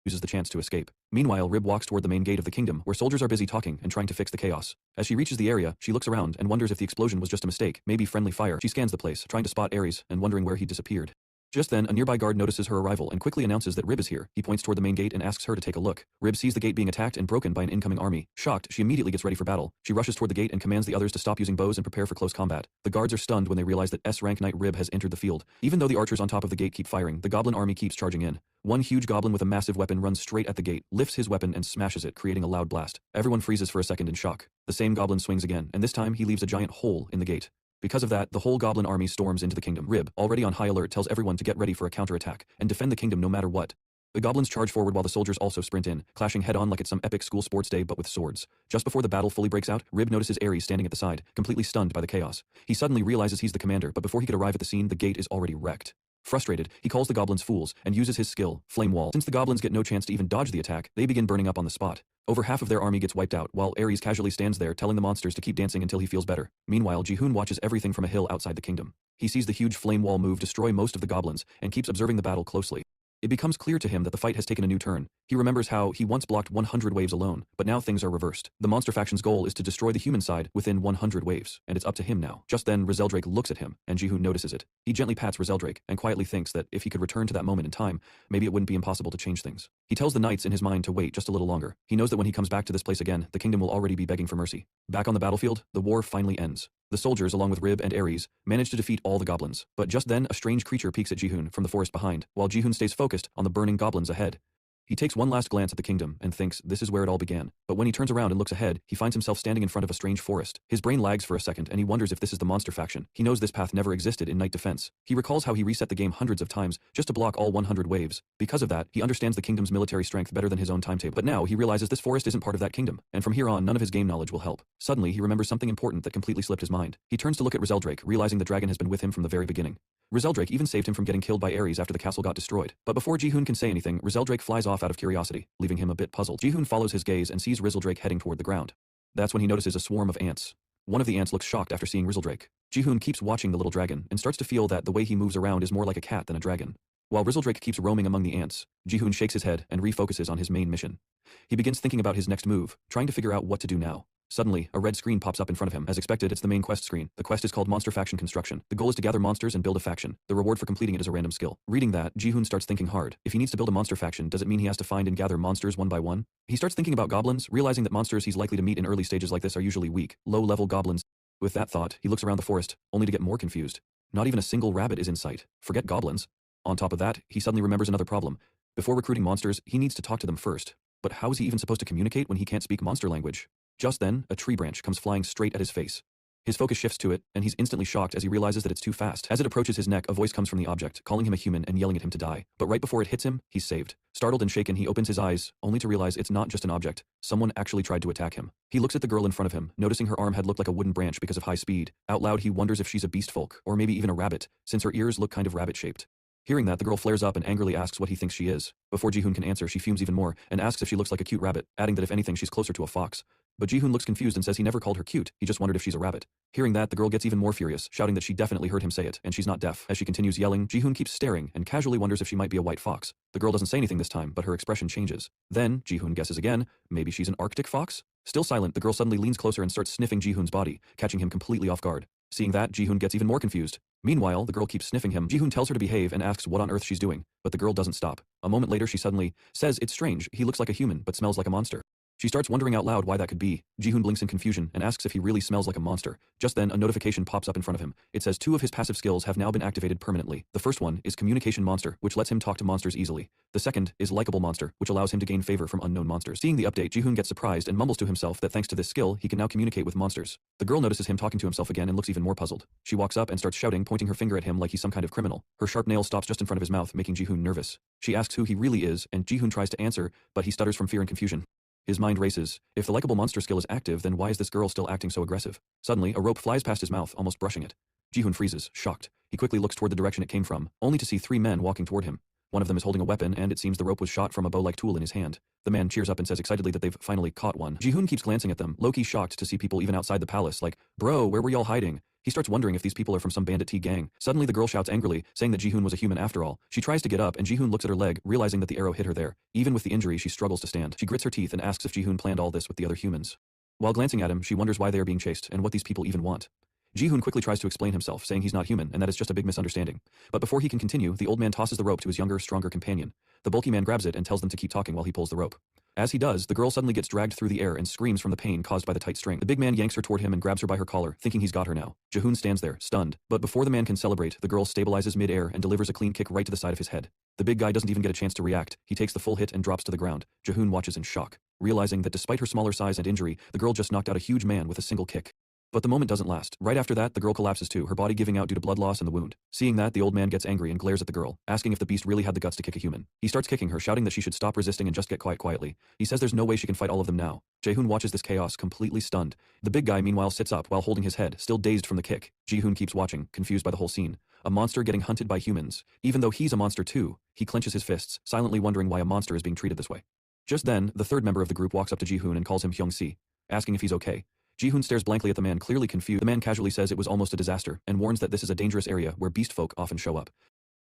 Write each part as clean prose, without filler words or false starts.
uses the chance to escape. Meanwhile, Rib walks toward the main gate of the kingdom, where soldiers are busy talking and trying to fix the chaos. As she reaches the area, she looks around and wonders if the explosion was just a mistake, maybe friendly fire. She scans the place, trying to spot Ares and wondering where he disappeared. Just then, a nearby guard notices her arrival and quickly announces that Rib is here. He points toward the main gate and asks her to take a look. Rib sees the gate being attacked and broken by an incoming army. Shocked, she immediately gets ready for battle. She rushes toward the gate and commands the others to stop using bows and prepare for close combat. The guards are stunned when they realize that S-rank knight Rib has entered the field. Even though the archers on top of the gate keep firing, the goblin army keeps charging in. One huge goblin with a massive weapon runs straight at the gate, lifts his weapon and smashes it, creating a loud blast. Everyone freezes for a second in shock. The same goblin swings again, and this time he leaves a giant hole in the gate. Because of that, the whole goblin army storms into the kingdom. Rib, already on high alert, tells everyone to get ready for a counterattack and defend the kingdom no matter what. The goblins charge forward while the soldiers also sprint in, clashing head-on like it's some epic school sports day but with swords. Just before the battle fully breaks out, Rib notices Ares standing at the side, completely stunned by the chaos. He suddenly realizes he's the commander, but before he could arrive at the scene, the gate is already wrecked. Frustrated, he calls the goblins fools and uses his skill, Flame Wall. Since the goblins get no chance to even dodge the attack, they begin burning up on the spot. Over half of their army gets wiped out, while Ares casually stands there telling the monsters to keep dancing until he feels better. Meanwhile, Jihoon watches everything from a hill outside the kingdom. He sees the huge flame wall move destroy most of the goblins, and keeps observing the battle closely. It becomes clear to him that the fight has taken a new turn. He remembers how he once blocked 100 waves alone, but now things are reversed. The monster faction's goal is to destroy the human side within 100 waves, and it's up to him now. Just then, Rizeldrake looks at him, and Jihoon notices it. He gently pats Rizeldrake, and quietly thinks that if he could return to that moment in time, maybe it wouldn't be impossible to change things. He tells the knights in his mind to wait just a little longer. He knows that when he comes back to this place again, the kingdom will already be begging for mercy. Back on the battlefield, the war finally ends. The soldiers, along with Rib and Ares, manage to defeat all the goblins. But just then, a strange creature peeks at Jihoon from the forest behind, while Jihoon stays focused on the burning goblins ahead. He takes one last glance at the kingdom and thinks this is where it all began. But when he turns around and looks ahead, he finds himself standing in front of a strange forest. His brain lags for a second and he wonders if this is the monster faction. He knows this path never existed in Knight Defense. He recalls how he reset the game hundreds of times just to block all 100 waves. Because of that, he understands the kingdom's military strength better than his own timetable. But now he realizes this forest isn't part of that kingdom, and from here on none of his game knowledge will help. Suddenly he remembers something important that completely slipped his mind. He turns to look at Rizeldrake, realizing the dragon has been with him from the very beginning. Rizeldrake even saved him from getting killed by Ares after the castle got destroyed. But before Jihoon can say anything, Rizeldrake flies off out of curiosity, leaving him a bit puzzled. Jihoon follows his gaze and sees Rizeldrake heading toward the ground. That's when he notices a swarm of ants. One of the ants looks shocked after seeing Rizeldrake. Jihoon keeps watching the little dragon and starts to feel that the way he moves around is more like a cat than a dragon. While Rizeldrake keeps roaming among the ants, Jihoon shakes his head and refocuses on his main mission. He begins thinking about his next move, trying to figure out what to do now. Suddenly, a red screen pops up in front of him. As expected, it's the main quest screen. The quest is called Monster Faction Construction. The goal is to gather monsters and build a faction. The reward for completing it is a random skill. Reading that, Jihoon starts thinking hard. If he needs to build a monster faction, does it mean he has to find and gather monsters one by one? He starts thinking about goblins, realizing that monsters he's likely to meet in early stages like this are usually weak, low-level goblins. With that thought, he looks around the forest, only to get more confused. Not even a single rabbit is in sight. Forget goblins. On top of that, he suddenly remembers another problem. Before recruiting monsters, he needs to talk to them first. But how is he even supposed to communicate when he can't speak monster language? Just then, a tree branch comes flying straight at his face. His focus shifts to it, and he's instantly shocked as he realizes that it's too fast. As it approaches his neck, a voice comes from the object, calling him a human and yelling at him to die. But right before it hits him, he's saved. Startled and shaken, he opens his eyes, only to realize it's not just an object. Someone actually tried to attack him. He looks at the girl in front of him, noticing her arm had looked like a wooden branch because of high speed. Out loud, he wonders if she's a beast folk, or maybe even a rabbit, since her ears look kind of rabbit-shaped. Hearing that, the girl flares up and angrily asks what he thinks she is. Before Jihoon can answer, she fumes even more, and asks if she looks like a cute rabbit, adding that if anything she's closer to a fox. But Jihoon looks confused and says he never called her cute, he just wondered if she's a rabbit. Hearing that, the girl gets even more furious, shouting that she definitely heard him say it, and she's not deaf. As she continues yelling, Jihoon keeps staring, and casually wonders if she might be a white fox. The girl doesn't say anything this time, but her expression changes. Then, Jihoon guesses again, maybe she's an Arctic fox? Still silent, the girl suddenly leans closer and starts sniffing Jihoon's body, catching him completely off guard. Seeing that, Jihoon gets even more confused. Meanwhile, the girl keeps sniffing him. Jihoon tells her to behave and asks what on earth she's doing, but the girl doesn't stop. A moment later, she suddenly says it's strange, he looks like a human, but smells like a monster. She starts wondering out loud why that could be. Jihoon blinks in confusion and asks if he really smells like a monster. Just then, a notification pops up in front of him. It says 2 of his passive skills have now been activated permanently. The first one is Communication Monster, which lets him talk to monsters easily. The second is Likeable Monster, which allows him to gain favor from unknown monsters. Seeing the update, Jihoon gets surprised and mumbles to himself that thanks to this skill, he can now communicate with monsters. The girl notices him talking to himself again and looks even more puzzled. She walks up and starts shouting, pointing her finger at him like he's some kind of criminal. Her sharp nail stops just in front of his mouth, making Jihoon nervous. She asks who he really is, and Jihoon tries to answer, but he stutters from fear and confusion. His mind races. If the Likeable Monster skill is active, then why is this girl still acting so aggressive? Suddenly, a rope flies past his mouth, almost brushing it. Jihoon freezes, shocked. He quickly looks toward the direction it came from, only to see 3 men walking toward him. One of them is holding a weapon, and it seems the rope was shot from a bow-like tool in his hand. The man cheers up and says excitedly that they've finally caught one. Jihoon keeps glancing at them, low-key shocked to see people even outside the palace, like, bro, where were y'all hiding? He starts wondering if these people are from some bandit T gang. Suddenly the girl shouts angrily, saying that Ji-hoon was a human after all. She tries to get up and Ji-hoon looks at her leg, realizing that the arrow hit her there. Even with the injury, she struggles to stand. She grits her teeth and asks if Ji-hoon planned all this with the other humans. While glancing at him, she wonders why they are being chased and what these people even want. Ji-hoon quickly tries to explain himself, saying he's not human and that it's just a big misunderstanding. But before he can continue, the old man tosses the rope to his younger, stronger companion. The bulky man grabs it and tells them to keep talking while he pulls the rope. As he does, the girl suddenly gets dragged through the air and screams from the pain caused by the tight string. The big man yanks her toward him and grabs her by her collar, thinking he's got her now. Ji-hoon stands there, stunned. But before the man can celebrate, the girl stabilizes mid-air and delivers a clean kick right to the side of his head. The big guy doesn't even get a chance to react. He takes the full hit and drops to the ground. Ji-hoon watches in shock, realizing that despite her smaller size and injury, the girl just knocked out a huge man with a single kick. But the moment doesn't last. Right after that, the girl collapses too, her body giving out due to blood loss and the wound. Seeing that, the old man gets angry and glares at the girl, asking if the beast really had the guts to kick a human. He starts kicking her, shouting that she should stop resisting and just get quietly. He says there's no way she can fight all of them now. Ji-hoon watches this chaos, completely stunned. The big guy meanwhile sits up while holding his head, still dazed from the kick. Ji-hoon keeps watching, confused by the whole scene. A monster getting hunted by humans. Even though he's a monster too, he clenches his fists, silently wondering why a monster is being treated this way. Just then, the third member of the group walks up to Ji-hoon and calls him Hyung-si, asking if he's okay. Ji-hoon stares blankly at the man, clearly confused. The man casually says it was almost a disaster, and warns that this is a dangerous area where beast folk often show up.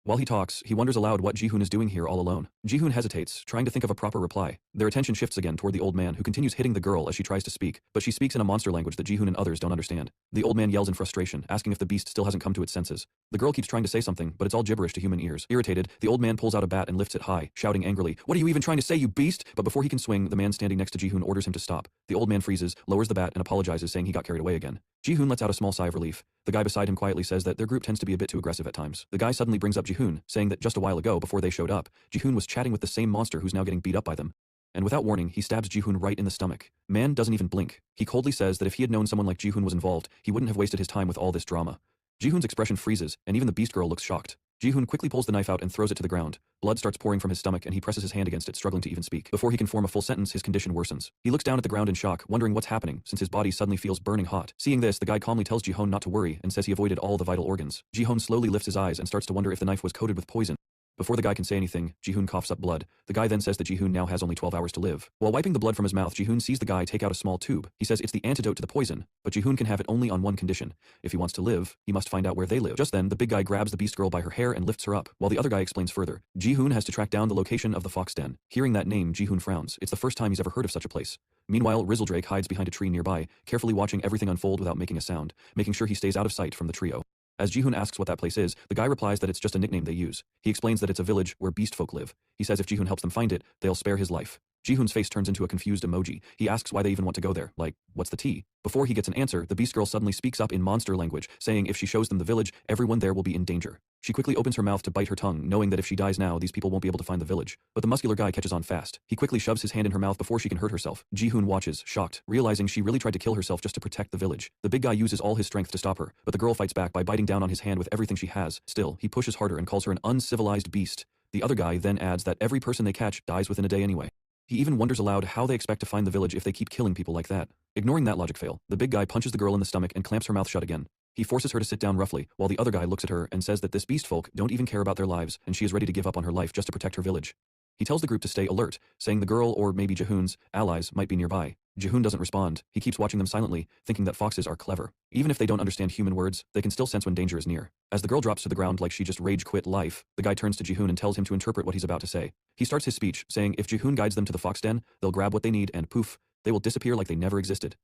While he talks, he wonders aloud what Ji-hoon is doing here all alone. Ji-hoon hesitates, trying to think of a proper reply. Their attention shifts again toward the old man, who continues hitting the girl as she tries to speak, but she speaks in a monster language that Ji-hoon and others don't understand. The old man yells in frustration, asking if the beast still hasn't come to its senses. The girl keeps trying to say something, but it's all gibberish to human ears. Irritated, the old man pulls out a bat and lifts it high, shouting angrily, "What are you even trying to say, you beast?" But before he can swing, the man standing next to Ji-hoon orders him to stop. The old man freezes, lowers the bat, and apologizes, saying he got carried away again. Ji-hoon lets out a small sigh of relief. The guy beside him quietly says that their group tends to be a bit too aggressive at times. The guy suddenly brings up Ji-hoon, saying that just a while ago, before they showed up, Ji-hoon was chatting with the same monster who's now getting beat up by them. And without warning, he stabs Ji-hoon right in the stomach. Man doesn't even blink. He coldly says that if he had known someone like Ji-hoon was involved, he wouldn't have wasted his time with all this drama. Ji-hoon's expression freezes, and even the beast girl looks shocked. Ji-hoon quickly pulls the knife out and throws it to the ground. Blood starts pouring from his stomach and he presses his hand against it, struggling to even speak. Before he can form a full sentence, his condition worsens. He looks down at the ground in shock, wondering what's happening, since his body suddenly feels burning hot. Seeing this, the guy calmly tells Ji-hoon not to worry and says he avoided all the vital organs. Ji-hoon slowly lifts his eyes and starts to wonder if the knife was coated with poison. Before the guy can say anything, Ji-hoon coughs up blood. The guy then says that Ji-hoon now has only 12 hours to live. While wiping the blood from his mouth, Ji-hoon sees the guy take out a small tube. He says it's the antidote to the poison, but Ji-hoon can have it only on one condition. If he wants to live, he must find out where they live. Just then, the big guy grabs the beast girl by her hair and lifts her up, while the other guy explains further. Ji-hoon has to track down the location of the fox den. Hearing that name, Ji-hoon frowns. It's the first time he's ever heard of such a place. Meanwhile, Rizzledrake hides behind a tree nearby, carefully watching everything unfold without making a sound, making sure he stays out of sight from the trio. As Ji-hoon asks what that place is, the guy replies that it's just a nickname they use. He explains that it's a village where beast folk live. He says if Ji-hoon helps them find it, they'll spare his life. Ji-hoon's face turns into a confused emoji. He asks why they even want to go there, like, what's the tea? Before he gets an answer, the beast girl suddenly speaks up in monster language, saying if she shows them the village, everyone there will be in danger. She quickly opens her mouth to bite her tongue, knowing that if she dies now, these people won't be able to find the village. But the muscular guy catches on fast. He quickly shoves his hand in her mouth before she can hurt herself. Ji-hoon watches, shocked, realizing she really tried to kill herself just to protect the village. The big guy uses all his strength to stop her, but the girl fights back by biting down on his hand with everything she has. Still, he pushes harder and calls her an uncivilized beast. The other guy then adds that every person they catch dies within a day anyway. He even wonders aloud how they expect to find the village if they keep killing people like that. Ignoring that logic fail, the big guy punches the girl in the stomach and clamps her mouth shut again. He forces her to sit down roughly, while the other guy looks at her and says that this beast folk don't even care about their lives and she is ready to give up on her life just to protect her village. He tells the group to stay alert, saying the girl or maybe Ji-hoon's allies might be nearby. Ji-hoon doesn't respond. He keeps watching them silently, thinking that foxes are clever. Even if they don't understand human words, they can still sense when danger is near. As the girl drops to the ground like she just rage quit life, the guy turns to Ji-hoon and tells him to interpret what he's about to say. He starts his speech, saying if Ji-hoon guides them to the fox den, they'll grab what they need and poof, they will disappear like they never existed.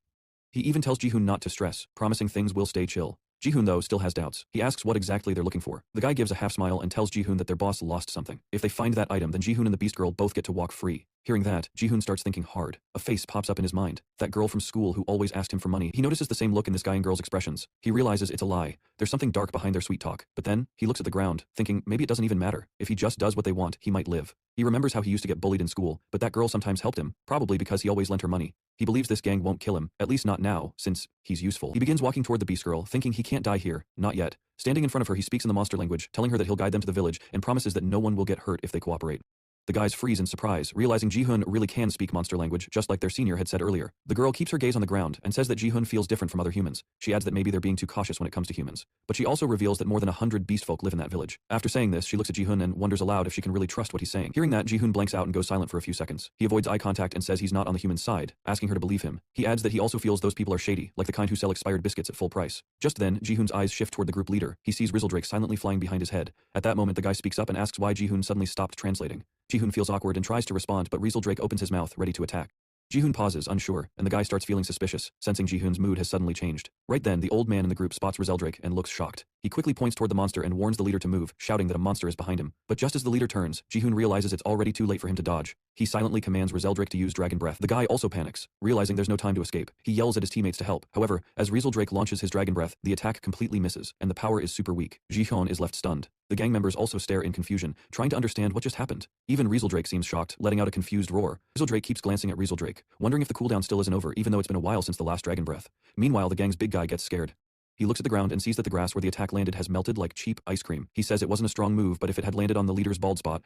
He even tells Ji-hoon not to stress, promising things will stay chill. Ji-hoon, though, still has doubts. He asks what exactly they're looking for. The guy gives a half smile and tells Ji-hoon that their boss lost something. If they find that item, then Ji-hoon and the beast girl both get to walk free. Hearing that, Ji-hoon starts thinking hard. A face pops up in his mind. That girl from school who always asked him for money. He notices the same look in this guy and girl's expressions. He realizes it's a lie. There's something dark behind their sweet talk. But then, he looks at the ground, thinking maybe it doesn't even matter. If he just does what they want, he might live. He remembers how he used to get bullied in school, but that girl sometimes helped him, probably because he always lent her money. He believes this gang won't kill him, at least not now, since he's useful. He begins walking toward the beast girl, thinking he can't die here, not yet. Standing in front of her, he speaks in the monster language, telling her that he'll guide them to the village and promises that no one will get hurt if they cooperate. The guys freeze in surprise, realizing Ji-hoon really can speak monster language, just like their senior had said earlier. The girl keeps her gaze on the ground and says that Ji-hoon feels different from other humans. She adds that maybe they're being too cautious when it comes to humans. But she also reveals that more than 100 beast folk live in that village. After saying this, she looks at Ji-hoon and wonders aloud if she can really trust what he's saying. Hearing that, Ji-hoon blanks out and goes silent for a few seconds. He avoids eye contact and says he's not on the human side, asking her to believe him. He adds that he also feels those people are shady, like the kind who sell expired biscuits at full price. Just then, Ji-hoon's eyes shift toward the group leader. He sees Rizzledrake silently flying behind his head. At that moment, the guy speaks up and asks why Ji-hoon suddenly stopped translating. Ji-hoon feels awkward and tries to respond, but Rizzledrake opens his mouth, ready to attack. Ji-hoon pauses, unsure, and the guy starts feeling suspicious, sensing Ji-hoon's mood has suddenly changed. Right then, the old man in the group spots Rizzledrake and looks shocked. He quickly points toward the monster and warns the leader to move, shouting that a monster is behind him. But just as the leader turns, Ji-hoon realizes it's already too late for him to dodge. He silently commands Rizzledrake to use Dragon Breath. The guy also panics, realizing there's no time to escape. He yells at his teammates to help. However, as Rizzledrake launches his Dragon Breath, the attack completely misses, and the power is super weak. Ji-hoon is left stunned. The gang members also stare in confusion, trying to understand what just happened. Even Rizzledrake seems shocked, letting out a confused roar. Rizzledrake keeps glancing at Rizzledrake, wondering if the cooldown still isn't over even though it's been a while since the last Dragon Breath. Meanwhile, the gang's big guy gets scared. He looks at the ground and sees that the grass where the attack landed has melted like cheap ice cream. He says it wasn't a strong move, but if it had landed on the leader's bald spot,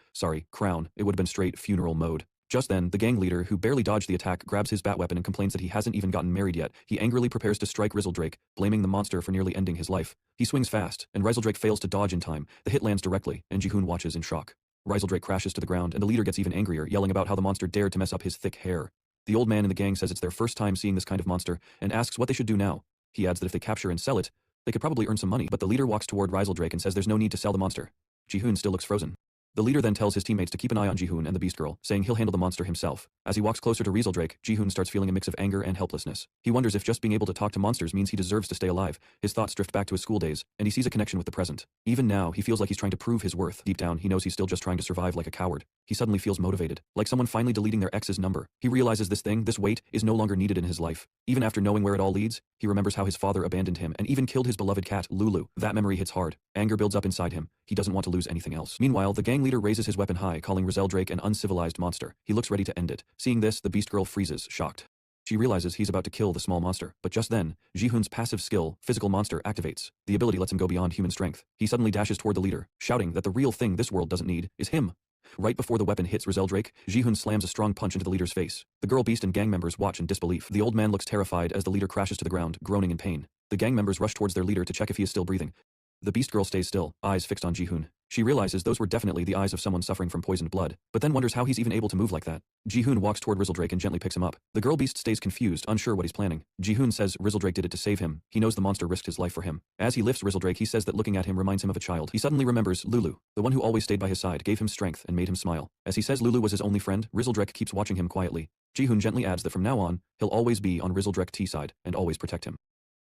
crown, it would have been straight funeral mode. Just then, the gang leader, who barely dodged the attack, grabs his bat weapon and complains that he hasn't even gotten married yet. He angrily prepares to strike Rizzledrake, blaming the monster for nearly ending his life. He swings fast, and Rizzledrake fails to dodge in time. The hit lands directly, and Ji-hoon watches in shock. Rizzledrake crashes to the ground, and the leader gets even angrier, yelling about how the monster dared to mess up his thick hair. The old man in the gang says it's their first time seeing this kind of monster, and asks what they should do now. He adds that if they capture and sell it, they could probably earn some money, but the leader walks toward Rizzledrake and says there's no need to sell the monster. Ji-hoon still looks frozen. The leader then tells his teammates to keep an eye on Ji-hoon and the Beast Girl, saying he'll handle the monster himself. As he walks closer to Rizzledrake, Ji-hoon starts feeling a mix of anger and helplessness. He wonders if just being able to talk to monsters means he deserves to stay alive. His thoughts drift back to his school days, and he sees a connection with the present. Even now, he feels like he's trying to prove his worth. Deep down, he knows he's still just trying to survive like a coward. He suddenly feels motivated, like someone finally deleting their ex's number. He realizes this weight, is no longer needed in his life. Even after knowing where it all leads, he remembers how his father abandoned him and even killed his beloved cat, Lulu. That memory hits hard. Anger builds up inside him. He doesn't want to lose anything else. Meanwhile, the gang leader raises his weapon high, calling Rizzledrake an uncivilized monster. He looks ready to end it. Seeing this, the Beast Girl freezes, shocked. She realizes he's about to kill the small monster, but just then, Ji-hoon's passive skill, Physical Monster, activates. The ability lets him go beyond human strength. He suddenly dashes toward the leader, shouting that the real thing this world doesn't need is him. Right before the weapon hits Rizzledrake, Ji-hoon slams a strong punch into the leader's face. The girl beast and gang members watch in disbelief. The old man looks terrified as the leader crashes to the ground, groaning in pain. The gang members rush towards their leader to check if he is still breathing. The Beast Girl stays still, eyes fixed on Ji-hoon. She realizes those were definitely the eyes of someone suffering from poisoned blood, but then wonders how he's even able to move like that. Ji-hoon walks toward Rizzledrake and gently picks him up. The girl beast stays confused, unsure what he's planning. Ji-hoon says Rizzledrake did it to save him. He knows the monster risked his life for him. As he lifts Rizzledrake, he says that looking at him reminds him of a child. He suddenly remembers Lulu, the one who always stayed by his side, gave him strength and made him smile. As he says Lulu was his only friend, Rizzledrake keeps watching him quietly. Ji-hoon gently adds that from now on, he'll always be on Rizzledrake's side and always protect him.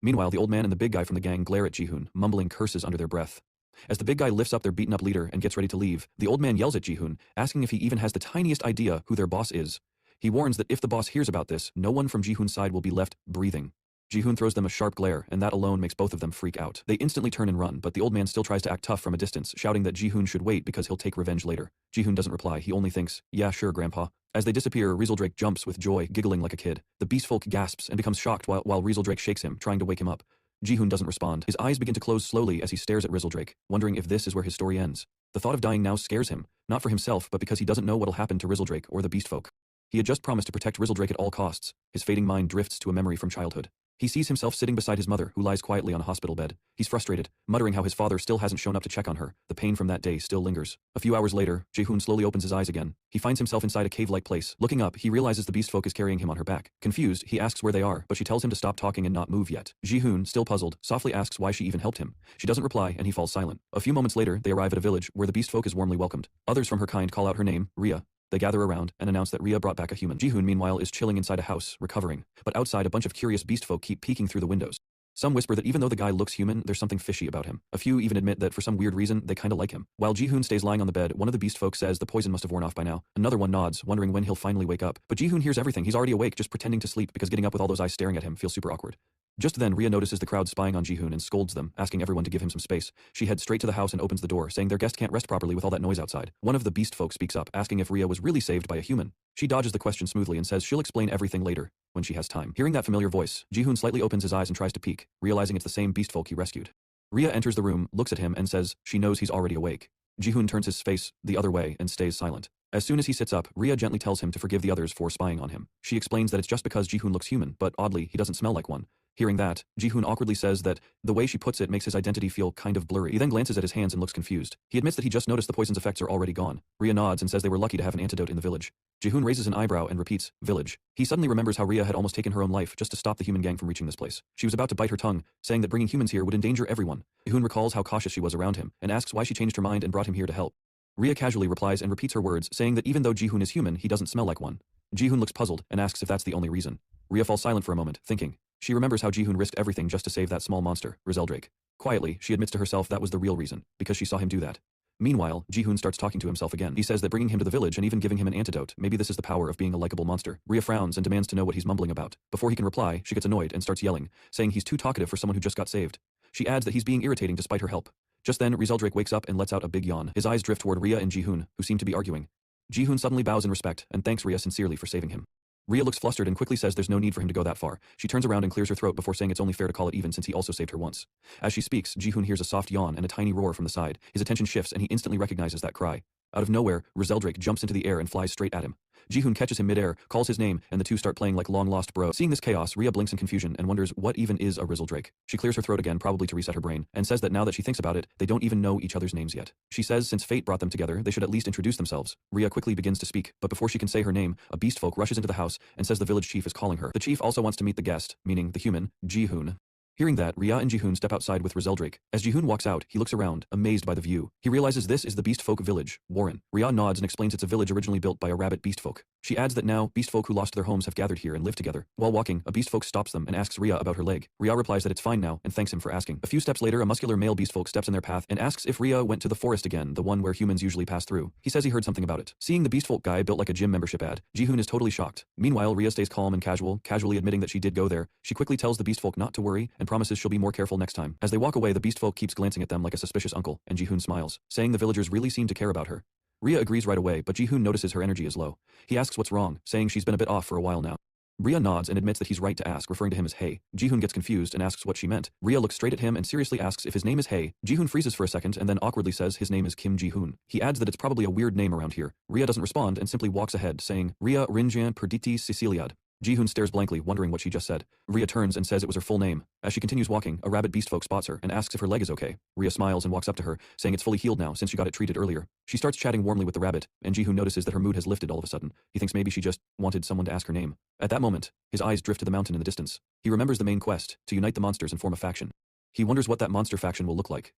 Meanwhile, the old man and the big guy from the gang glare at Ji-hoon, mumbling curses under their breath. As the big guy lifts up their beaten-up leader and gets ready to leave, the old man yells at Ji-hoon, asking if he even has the tiniest idea who their boss is. He warns that if the boss hears about this, no one from Ji-hoon's side will be left breathing. Ji-hoon throws them a sharp glare, and that alone makes both of them freak out. They instantly turn and run, but the old man still tries to act tough from a distance, shouting that Ji-hoon should wait because he'll take revenge later. Ji-hoon doesn't reply, he only thinks, "Yeah, sure, Grandpa." As they disappear, Rizzledrake jumps with joy, giggling like a kid. The beastfolk gasps and becomes shocked while Rizzledrake shakes him, trying to wake him up. Ji-hoon doesn't respond. His eyes begin to close slowly as he stares at Rizzledrake, wondering if this is where his story ends. The thought of dying now scares him, not for himself but because he doesn't know what'll happen to Rizzledrake or the beastfolk. He had just promised to protect Rizzledrake at all costs. His fading mind drifts to a memory from childhood. He sees himself sitting beside his mother, who lies quietly on a hospital bed. He's frustrated, muttering how his father still hasn't shown up to check on her. The pain from that day still lingers. A few hours later, Ji-hoon slowly opens his eyes again. He finds himself inside a cave-like place. Looking up, he realizes the beastfolk is carrying him on her back. Confused, he asks where they are, but she tells him to stop talking and not move yet. Ji-hoon, still puzzled, softly asks why she even helped him. She doesn't reply, and he falls silent. A few moments later, they arrive at a village where the beastfolk is warmly welcomed. Others from her kind call out her name, Rhea. They gather around and announce that Rhea brought back a human. Ji-hoon, meanwhile, is chilling inside a house, recovering. But outside, a bunch of curious beastfolk keep peeking through the windows. Some whisper that even though the guy looks human, there's something fishy about him. A few even admit that for some weird reason, they kinda like him. While Ji-hoon stays lying on the bed, one of the beastfolk says the poison must have worn off by now. Another one nods, wondering when he'll finally wake up. But Ji-hoon hears everything. He's already awake, just pretending to sleep because getting up with all those eyes staring at him feels super awkward. Just then, Rhea notices the crowd spying on Ji-hoon and scolds them, asking everyone to give him some space. She heads straight to the house and opens the door, saying their guest can't rest properly with all that noise outside. One of the beast folk speaks up, asking if Rhea was really saved by a human. She dodges the question smoothly and says she'll explain everything later, when she has time. Hearing that familiar voice, Ji-hoon slightly opens his eyes and tries to peek, realizing it's the same beast folk he rescued. Rhea enters the room, looks at him, and says she knows he's already awake. Ji-hoon turns his face the other way and stays silent. As soon as he sits up, Rhea gently tells him to forgive the others for spying on him. She explains that it's just because Ji-hoon looks human, but oddly, he doesn't smell like one. Hearing that, Ji-hoon awkwardly says that the way she puts it makes his identity feel kind of blurry. He then glances at his hands and looks confused. He admits that he just noticed the poison's effects are already gone. Rhea nods and says they were lucky to have an antidote in the village. Ji-hoon raises an eyebrow and repeats, village. He suddenly remembers how Rhea had almost taken her own life just to stop the human gang from reaching this place. She was about to bite her tongue, saying that bringing humans here would endanger everyone. Ji-hoon recalls how cautious she was around him and asks why she changed her mind and brought him here to help. Rhea casually replies and repeats her words, saying that even though Ji-hoon is human, he doesn't smell like one. Ji-hoon looks puzzled and asks if that's the only reason. Rhea falls silent for a moment, thinking. She remembers how Ji-hoon risked everything just to save that small monster, Drake. Quietly, she admits to herself that was the real reason, because she saw him do that. Meanwhile, Ji-hoon starts talking to himself again. He says that bringing him to the village and even giving him an antidote, maybe this is the power of being a likable monster. Rhea frowns and demands to know what he's mumbling about. Before he can reply, she gets annoyed and starts yelling, saying he's too talkative for someone who just got saved. She adds that he's being irritating despite her help. Just then, Drake wakes up and lets out a big yawn. His eyes drift toward Rhea and Ji-hoon, who seem to be arguing. Ji-hoon suddenly bows in respect and thanks Rhea sincerely for saving him. Rhea looks flustered and quickly says there's no need for him to go that far. She turns around and clears her throat before saying it's only fair to call it even since he also saved her once. As she speaks, Ji-hoon hears a soft yawn and a tiny roar from the side. His attention shifts and he instantly recognizes that cry. Out of nowhere, Drake jumps into the air and flies straight at him. Ji-hoon catches him midair, calls his name, and the two start playing like long-lost bros. Seeing this chaos, Rhea blinks in confusion and wonders what even is a Drake. She clears her throat again, probably to reset her brain, and says that now that she thinks about it, they don't even know each other's names yet. She says since fate brought them together, they should at least introduce themselves. Rhea quickly begins to speak, but before she can say her name, a beast folk rushes into the house and says the village chief is calling her. The chief also wants to meet the guest, meaning the human, Ji-hoon. Hearing that, Rhea and Ji-hoon step outside with Drake. As Ji-hoon walks out, he looks around, amazed by the view. He realizes this is the beast folk village, Warren. Rhea nods and explains it's a village originally built by a rabbit beast folk. She adds that now, beast folk who lost their homes have gathered here and live together. While walking, a beast folk stops them and asks Rhea about her leg. Rhea replies that it's fine now and thanks him for asking. A few steps later, a muscular male beast folk steps in their path and asks if Rhea went to the forest again, the one where humans usually pass through. He says he heard something about it. Seeing the beast folk guy built like a gym membership ad, Ji-hoon is totally shocked. Meanwhile, Rhea stays calm and casually admitting that she did go there. She quickly tells the beast folk not to worry and promises she'll be more careful next time. As they walk away, the beast folk keeps glancing at them like a suspicious uncle, and Ji-hoon smiles, saying the villagers really seem to care about her. Rhea agrees right away, but Ji-hoon notices her energy is low. He asks what's wrong, saying she's been a bit off for a while now. Rhea nods and admits that he's right to ask, referring to him as Hey. Ji-hoon gets confused and asks what she meant. Rhea looks straight at him and seriously asks if his name is Hey. Ji-hoon freezes for a second and then awkwardly says his name is Kim Ji-hoon. He adds that it's probably a weird name around here. Rhea doesn't respond and simply walks ahead, saying, Rhea Rinjan Perditi Siciliad. Ji-hoon stares blankly, wondering what she just said. Rhea turns and says it was her full name. As she continues walking, a rabbit beast folk spots her and asks if her leg is okay. Rhea smiles and walks up to her, saying it's fully healed now since she got it treated earlier. She starts chatting warmly with the rabbit, and Ji-hoon notices that her mood has lifted all of a sudden. He thinks maybe she just wanted someone to ask her name. At that moment, his eyes drift to the mountain in the distance. He remembers the main quest, to unite the monsters and form a faction. He wonders what that monster faction will look like.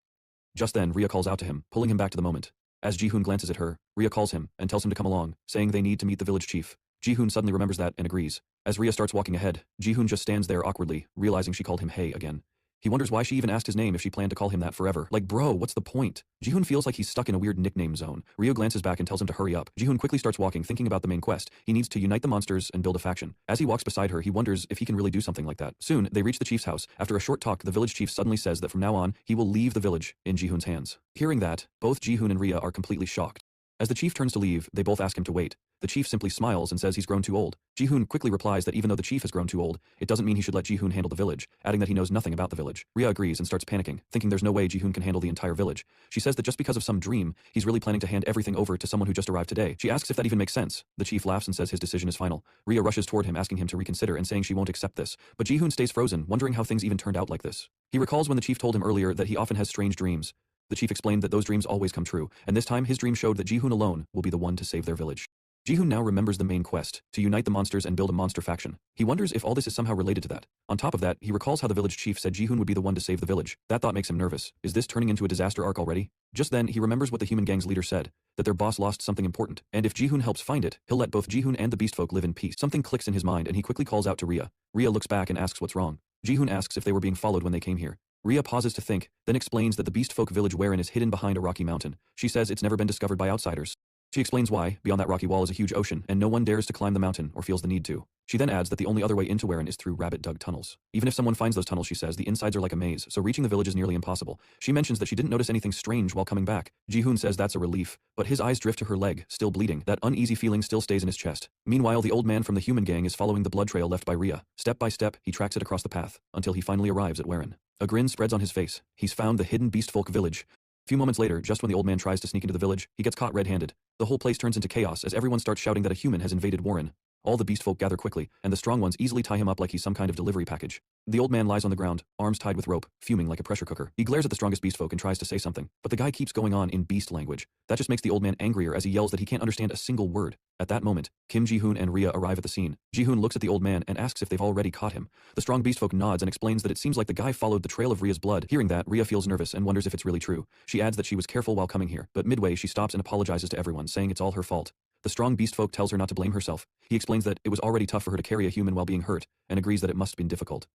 Just then, Rhea calls out to him, pulling him back to the moment. As Ji-hoon glances at her, Rhea calls him and tells him to come along, saying they need to meet the village chief. Ji-hoon suddenly remembers that and agrees. As Rhea starts walking ahead, Ji-hoon just stands there awkwardly, realizing she called him Hey again. He wonders why she even asked his name if she planned to call him that forever. Like bro, what's the point? Ji-hoon feels like he's stuck in a weird nickname zone. Rhea glances back and tells him to hurry up. Ji-hoon quickly starts walking, thinking about the main quest. He needs to unite the monsters and build a faction. As he walks beside her, he wonders if he can really do something like that. Soon, they reach the chief's house. After a short talk, the village chief suddenly says that from now on, he will leave the village in Ji-hoon's hands. Hearing that, both Ji-hoon and Rhea are completely shocked. As the chief turns to leave, they both ask him to wait. The chief simply smiles and says he's grown too old. Ji-hoon quickly replies that even though the chief has grown too old, it doesn't mean he should let Ji-hoon handle the village, adding that he knows nothing about the village. Rhea agrees and starts panicking, thinking there's no way Ji-hoon can handle the entire village. She says that just because of some dream, he's really planning to hand everything over to someone who just arrived today. She asks if that even makes sense. The chief laughs and says his decision is final. Rhea rushes toward him, asking him to reconsider and saying she won't accept this. But Ji-hoon stays frozen, wondering how things even turned out like this. He recalls when the chief told him earlier that he often has strange dreams. The chief explained that those dreams always come true, and this time his dream showed that Ji-hoon alone will be the one to save their village. Ji-hoon now remembers the main quest, to unite the monsters and build a monster faction. He wonders if all this is somehow related to that. On top of that, he recalls how the village chief said Ji-hoon would be the one to save the village. That thought makes him nervous. Is this turning into a disaster arc already? Just then, he remembers what the human gang's leader said, that their boss lost something important, and if Ji-hoon helps find it, he'll let both Ji-hoon and the beast folk live in peace. Something clicks in his mind and he quickly calls out to Rhea. Rhea looks back and asks what's wrong. Ji-hoon asks if they were being followed when they came here. Rhea pauses to think, then explains that the beast folk village Warren is hidden behind a rocky mountain. She says it's never been discovered by outsiders. She explains why, beyond that rocky wall is a huge ocean, and no one dares to climb the mountain or feels the need to. She then adds that the only other way into Warren is through rabbit-dug tunnels. Even if someone finds those tunnels, she says, the insides are like a maze, so reaching the village is nearly impossible. She mentions that she didn't notice anything strange while coming back. Ji-hoon says that's a relief, but his eyes drift to her leg, still bleeding. That uneasy feeling still stays in his chest. Meanwhile, the old man from the human gang is following the blood trail left by Rhea. Step by step, he tracks it across the path, until he finally arrives at Warren. A grin spreads on his face. He's found the hidden beast folk village. Few moments later, just when the old man tries to sneak into the village, he gets caught red-handed. The whole place turns into chaos as everyone starts shouting that a human has invaded Warren. All the beast folk gather quickly, and the strong ones easily tie him up like he's some kind of delivery package. The old man lies on the ground, arms tied with rope, fuming like a pressure cooker. He glares at the strongest beast folk and tries to say something, but the guy keeps going on in beast language. That just makes the old man angrier as he yells that he can't understand a single word. At that moment, Kim Ji-hoon and Rhea arrive at the scene. Ji-hoon looks at the old man and asks if they've already caught him. The strong beast folk nods and explains that it seems like the guy followed the trail of Rhea's blood. Hearing that, Rhea feels nervous and wonders if it's really true. She adds that she was careful while coming here, but midway she stops and apologizes to everyone, saying it's all her fault. The strong beast folk tells her not to blame herself. He explains that it was already tough for her to carry a human while being hurt, and agrees that it must have been difficult.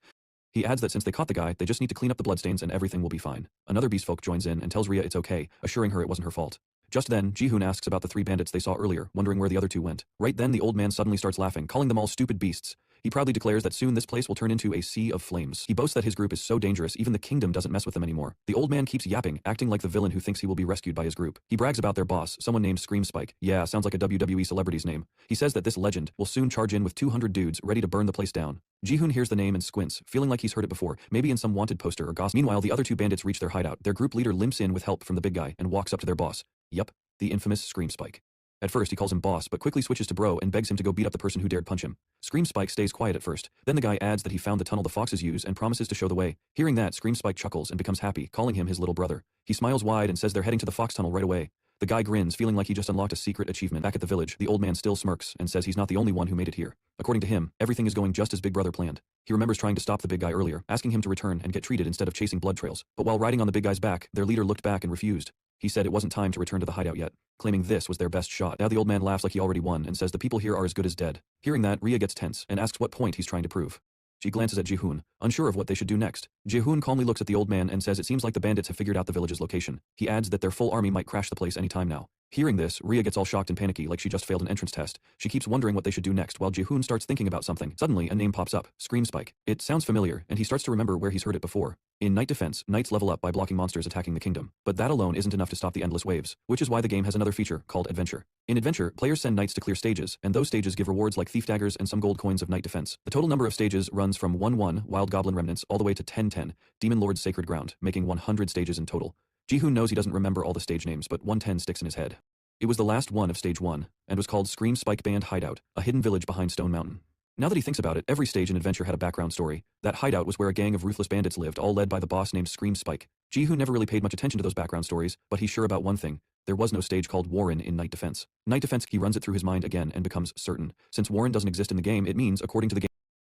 He adds that since they caught the guy, they just need to clean up the bloodstains and everything will be fine. Another beast folk joins in and tells Rhea it's okay, assuring her it wasn't her fault. Just then, Ji-hoon asks about the 3 bandits they saw earlier, wondering where the other 2 went. Right then the old man suddenly starts laughing, calling them all stupid beasts. He proudly declares that soon this place will turn into a sea of flames. He boasts that his group is so dangerous even the kingdom doesn't mess with them anymore. The old man keeps yapping, acting like the villain who thinks he will be rescued by his group. He brags about their boss, someone named Scream Spike. Yeah, sounds like a WWE celebrity's name. He says that this legend will soon charge in with 200 dudes ready to burn the place down. Ji-hoon hears the name and squints, feeling like he's heard it before, maybe in some wanted poster or gossip. Meanwhile, the other 2 bandits reach their hideout. Their group leader limps in with help from the big guy and walks up to their boss. Yup, the infamous Scream Spike. At first he calls him boss but quickly switches to bro and begs him to go beat up the person who dared punch him. Scream Spike stays quiet at first, then the guy adds that he found the tunnel the foxes use and promises to show the way. Hearing that, Scream Spike chuckles and becomes happy, calling him his little brother. He smiles wide and says they're heading to the fox tunnel right away. The guy grins, feeling like he just unlocked a secret achievement. Back at the village, the old man still smirks and says he's not the only one who made it here. According to him, everything is going just as Big Brother planned. He remembers trying to stop the big guy earlier, asking him to return and get treated instead of chasing blood trails. But while riding on the big guy's back, their leader looked back and refused. He said it wasn't time to return to the hideout yet, claiming this was their best shot. Now the old man laughs like he already won and says the people here are as good as dead. Hearing that, Rhea gets tense and asks what point he's trying to prove. She glances at Ji-hoon, unsure of what they should do next. Ji-hoon calmly looks at the old man and says it seems like the bandits have figured out the village's location. He adds that their full army might crash the place any time now. Hearing this, Rhea gets all shocked and panicky like she just failed an entrance test. She keeps wondering what they should do next while Ji-hoon starts thinking about something. Suddenly, a name pops up, Scream Spike. It sounds familiar, and he starts to remember where he's heard it before. In Night Defense, knights level up by blocking monsters attacking the kingdom. But that alone isn't enough to stop the endless waves, which is why the game has another feature called Adventure. In Adventure, players send knights to clear stages, and those stages give rewards like thief daggers and some gold coins of Night Defense. The total number of stages runs from 1-1 Wild Goblin Remnants all the way to 10-10 Demon Lord's Sacred Ground, making 100 stages in total. Ji-hoon knows he doesn't remember all the stage names, but 110 sticks in his head. It was the last one of Stage 1, and was called Scream Spike Band Hideout, a hidden village behind Stone Mountain. Now that he thinks about it, every stage in Adventure had a background story. That hideout was where a gang of ruthless bandits lived, all led by the boss named Scream Spike. Ji-hoon never really paid much attention to those background stories, but he's sure about one thing. There was no stage called Warren in Night Defense. Night Defense, he runs it through his mind again and becomes certain. Since Warren doesn't exist in the game, it means, according to the game,